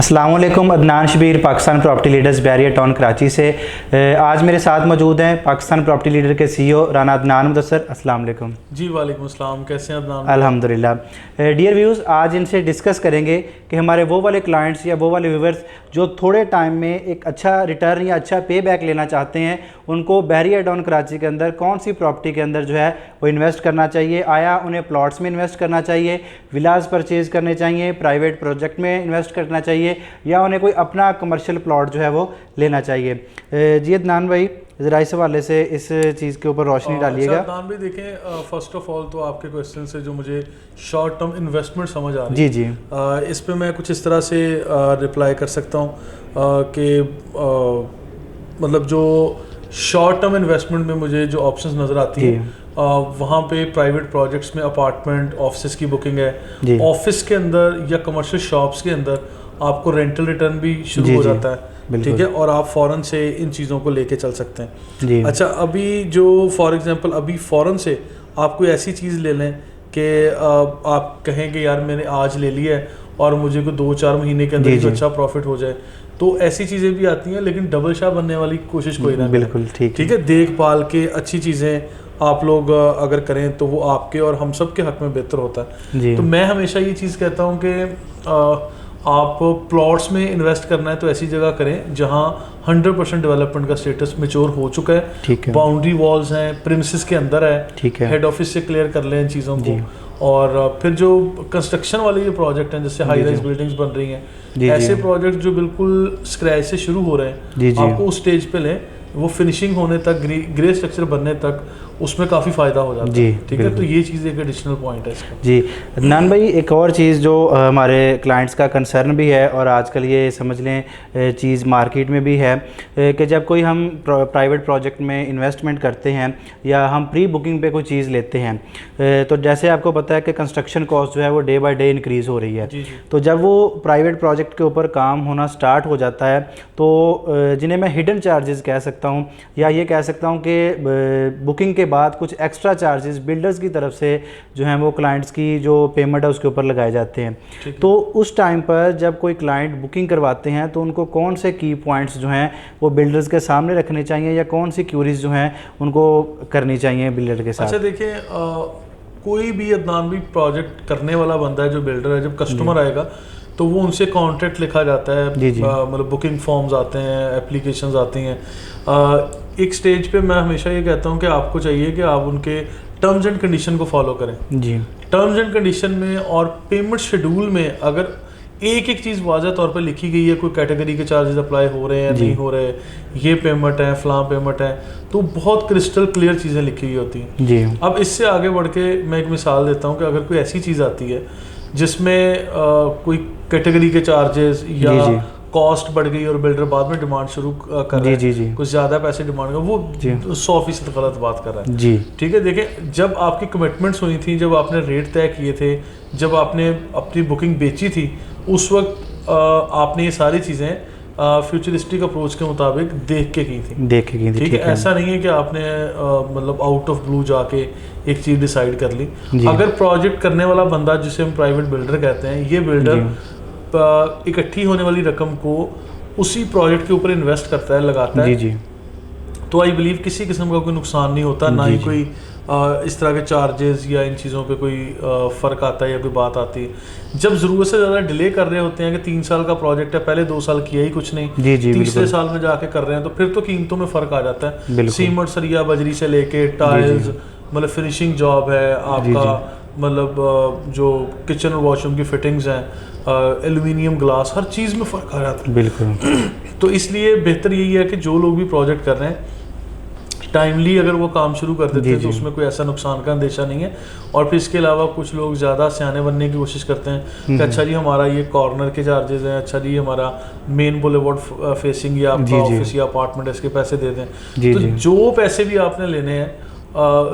अस्सलाम वालेकुम। Adnan Shabir, Pakistan property leaders Bahria town Karachi से। आज मेरे साथ मौजूद हैं पाकिस्तान प्रॉपर्टी लीडर के CEO राना अदनान मुदस्सर। अस्सलाम वालेकुम। जी वालेकुम अस्सलाम, कैसे हैं अदनान? अल्हम्दुलिल्लाह। डियर व्यूज़, आज इनसे डिस्कस करेंगे कि हमारे वो वाले क्लाइंट्स या वो वाले व्यूवर्स जो थोड़े टाइम में एक अच्छा रिटर्न या अच्छा पे बैक लेना चाहते हैं, उनको बैरियर टाउन कराची के अंदर कौन सी प्रॉपर्टी के अंदर जो है वो इन्वेस्ट करना चाहिए। आया उन्हें प्लॉट्स में इन्वेस्ट करना चाहिए, विलाज परचेज़ करने चाहिए, प्राइवेट प्रोजेक्ट में इन्वेस्ट करना चाहिए, या उन्हें कोई अपना कमर्शियल प्लॉट जो है वो लेना चाहिए। जी अदनान भाई, ज़रा इस हवाले से इस चीज़ के ऊपर रोशनी डालिएगा। अच्छा अदनान भाई, देखें फर्स्ट ऑफ ऑल तो आपके क्वेश्चन से जो मुझे शॉर्ट टर्म इन्वेस्टमेंट समझ आ रही जी जी इस पे मैं कुछ इस तरह से रिप्लाई कर सकता हूँ कि मतलब जो शॉर्ट टर्म इन्वेस्टमेंट में मुझे जो ऑप्शंस नज़र आती हैं वहाँ पे प्राइवेट प्रोजेक्ट्स में अपार्टमेंट ऑफिस की बुकिंग है, ऑफिस के अंदर या कमर्शियल शॉप्स के अंदर आपको रेंटल रिटर्न भी शुरू हो जाता है, ठीक है, और आप फ़ौरन से इन चीज़ों को लेके चल सकते हैं। अच्छा, अभी जो फॉर एग्जांपल अभी फ़ौरन से आप कोई ऐसी चीज़ ले लें कि आप कहें कि यार मैंने आज ले लिया है और मुझे को 2-4 महीने के अंदर अच्छा प्रॉफिट हो जाए, तो ऐसी चीज़ें भी आती हैं, लेकिन डबल शाह बनने वाली कोशिश कोई ना। बिल्कुल ठीक है। देखभाल के अच्छी चीज़ें आप लोग अगर करें तो वो आपके और हम सब के हक में बेहतर होता है। तो मैं हमेशा ये चीज़ कहता हूँ कि आप प्लॉट्स में इन्वेस्ट करना है तो ऐसी जगह करें जहां 100% डेवलपमेंट का स्टेटस मैच्योर हो चुका है, बाउंड्री वॉल्स हैं, प्रिमिसेस के अंदर है, हेड ऑफिस से क्लियर कर लें इन चीज़ों को। और फिर जो कंस्ट्रक्शन वाले ये प्रोजेक्ट हैं, जैसे हाई राइज बिल्डिंग्स बन रही हैं, ऐसे प्रोजेक्ट जो बिल्कुल स्क्रैच से शुरू हो रहे हैं, आपको उस स्टेज पे लें, वो फिनिशिंग होने तक, ग्रे स्ट्रक्चर बनने तक उसमें काफ़ी फ़ायदा हो जाता है, ठीक है। तो ये चीज़ एक एडिशनल पॉइंट है इसका। जी अदनान भाई, एक और चीज़ जो हमारे क्लाइंट्स का कंसर्न भी है और आजकल ये समझ लें चीज़ मार्केट में भी है कि जब कोई हम प्राइवेट प्रोजेक्ट में इन्वेस्टमेंट करते हैं या हम प्री बुकिंग पे कोई चीज़ लेते हैं, तो जैसे आपको पता है कि कंस्ट्रक्शन कॉस्ट जो है वो डे बाय डे इंक्रीज़ हो रही है। तो जब वो प्राइवेट प्रोजेक्ट के ऊपर काम होना स्टार्ट हो जाता है तो जिन्हें मैं हिडन चार्जेस कह सकता हूँ, या ये कह सकता हूँ कि बुकिंग के बाद कुछ एक्स्ट्रा चार्जेस बिल्डर्स की तरफ से जो हैं वो क्लाइंट्स की जो पेमेंट है उसके ऊपर लगाए जाते हैं। तो उस टाइम पर जब कोई क्लाइंट बुकिंग करवाते हैं तो उनको कौन से की पॉइंट्स जो हैं वो बिल्डर्स के सामने रखने चाहिए, या कौन सी क्यूरीज जो हैं उनको करनी चाहिए बिल्डर के साथ? अच्छा देखिए, कोई भी अदनान भी प्रोजेक्ट करने वाला बंदा है जो बिल्डर है, जब कस्टमर आएगा तो वो उनसे कॉन्ट्रैक्ट लिखा जाता है, मतलब बुकिंग फॉर्म्स आते हैं, एप्लीकेशंस आती हैं। एक स्टेज पे मैं हमेशा ये कहता हूँ कि आपको चाहिए कि आप उनके टर्म्स एंड कंडीशन को फॉलो करें। टर्म्स एंड कंडीशन में और पेमेंट शेड्यूल में अगर एक चीज़ वाज़ह तौर पर लिखी गई है, कोई कैटेगरी के चार्जेस अप्लाई हो रहे हैं, नहीं हो रहे, ये पेमेंट है, फलां पेमेंट है, तो बहुत क्रिस्टल क्लियर चीज़ें लिखी हुई होती हैं। अब इससे आगे बढ़ के मैं एक मिसाल देता हूँ कि अगर कोई ऐसी चीज़ आती है जिसमें कोई कैटेगरी के चार्जेस या कॉस्ट बढ़ गई और बिल्डर बाद में डिमांड शुरू कर रहा है, कुछ ज़्यादा पैसे डिमांड कर, वो 100% गलत बात कर रहा है, ठीक है। देखिए, जब आपकी कमिटमेंट्स हुई थी, जब आपने रेट तय किए थे, जब आपने अपनी बुकिंग बेची थी, उस वक्त आपने ये सारी चीज़ें फ्यूचरिस्टिक अप्रोच के मुताबिक देख के की थी, ठीक है। ऐसा नहीं है कि आपने मतलब आउट ऑफ ब्लू जाके एक चीज़ डिसाइड कर ली। अगर प्रोजेक्ट करने वाला बंदा, जिसे हम प्राइवेट बिल्डर कहते हैं, ये बिल्डर इकट्ठी होने वाली रकम को उसी प्रोजेक्ट के ऊपर इन्वेस्ट करता है, लगाता है, तो आई बिलीव किसी किस्म का कोई नुकसान नहीं होता, ना ही कोई इस तरह के चार्जेस या इन चीज़ों पे कोई फ़र्क आता है या कोई बात आती है। जब ज़रूरत से ज़्यादा डिले कर रहे होते हैं कि 3 साल का प्रोजेक्ट है, पहले 2 साल किया ही कुछ नहीं, तीसरे साल में जाके कर रहे हैं, तो फिर तो कीमतों में फ़र्क आ जाता है। सीमेंट, सरिया, बजरी से लेके टाइल्स, मतलब फिनिशिंग जॉब है आपका, मतलब जो किचन और वॉशरूम की फिटिंग्स हैं, एल्यूमिनियम ग्लास, हर चीज़ में फ़र्क आ जाता है। बिल्कुल। तो इसलिए बेहतर यही है कि जो लोग भी प्रोजेक्ट कर रहे हैं, टाइमली अगर वो काम शुरू कर देते हैं तो उसमें कोई ऐसा नुकसान का अंदेशा नहीं है। और फिर इसके अलावा कुछ लोग ज़्यादा सियाने बनने की कोशिश करते हैं कि अच्छा जी हमारा ये कॉर्नर के चार्जेस हैं, अच्छा जी हमारा मेन बुलेवार्ड फेसिंग या आपका ऑफिस या अपार्टमेंट, इसके पैसे दे दें। तो जो पैसे भी आपने लेने हैं,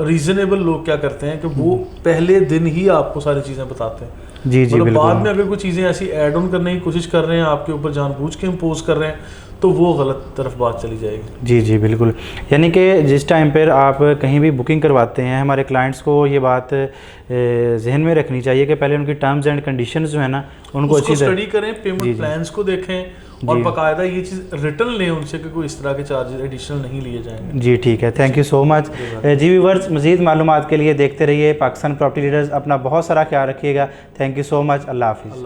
रीजनेबल लोग क्या करते हैं कि वो पहले दिन ही आपको सारी चीज़ें बताते हैं। मतलब बाद में अगर कोई चीज़ें ऐसी ऐड ऑन करने की कोशिश कर रहे हैं, आपके ऊपर जानबूझ के इम्पोज कर रहे हैं, तो वो गलत तरफ बात चली जाएगी। जी जी बिल्कुल। यानी कि जिस टाइम पर आप कहीं भी बुकिंग करवाते हैं, हमारे क्लाइंट्स को ये बात जहन में रखनी चाहिए कि पहले उनकी टर्म्स एंड कंडीशंस जो है ना उनको अच्छी स्टडी करें, पेमेंट प्लान्स को देखें और बाकायदा ये चीज़ रिटर्न लें उनसे कि कोई इस तरह के चार्जेस एडिशनल नहीं लिए जाएंगे। जी ठीक है, थैंक यू सो मच। जी व्यूअर्स, मज़ीद मालूमात के लिए देखते रहिए पाकिस्तान प्रॉपर्टी लीडर्स। अपना बहुत सारा ख्याल रखिएगा। Thank you so much. अल्लाह हाफिज़।